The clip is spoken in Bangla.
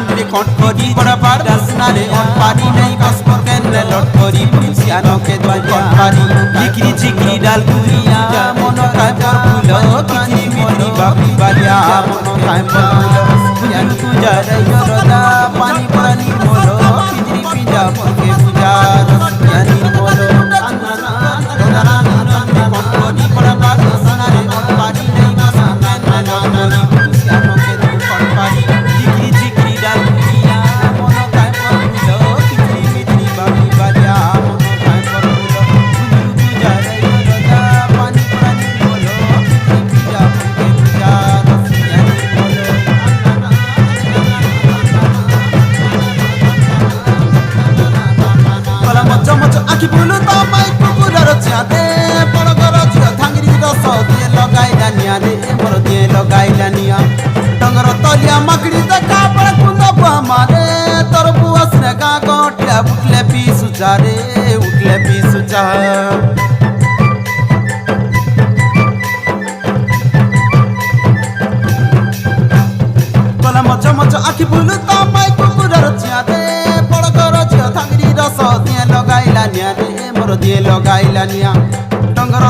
রে কট করি বড় পার দাসনারে অন পারি নাই কষ্ট কেন লট করি পুলিশিয়ানকে দোয়া কট পারি জিগরি জিগরি ডাল গুলিয়া মন কায় পর ফুল কিচরি মিটরি বাপি বালিয়া মন কায় পর ফুল জান পূজা রাইও রদা পানি পানি মোলো কিচরি পিজা মকে পূজা জানি মোলো কট করি বড় পার দাসনারে অন পারি নাই কষ্ট কেন লট করি পুলিশিয়ানকে দোয়া কট পারি জিগরি জিগরি ডাল গুলিয়া মন কায় পর ফুল কিচরি মিটরি বাপি বালিয়া মন কায় পর ফুল পূজা রাইও রদা পানি পানি মোলো কিচরি পিজা মকে পূজা জানি মোলো কলা মচ মচ আখি বুলু তো মাই কুকুরর ছাতে বড় গর ঝিও থাঙ্গিরি রস দিয়ে লগাইলা নিয়া রে মোর দিয়ে লগাইলা নিয়া ডঙ্গর তলিয়া মাকড়ি দেখা পড়ে কুন্দ মারে তোর বুয়াস রে গা গটিয়া উঠলে পিছু যা রে উঠলে পিছু যা কলা মচ মচ আখি বুলু তো মাই কুকুরর ছাতে বড় গর ঝিও থাঙ্গিরি রস দিয়ে লগাইলা নিয়া রে মোর দিয়ে লগাইলা নিয়া ডঙ্গর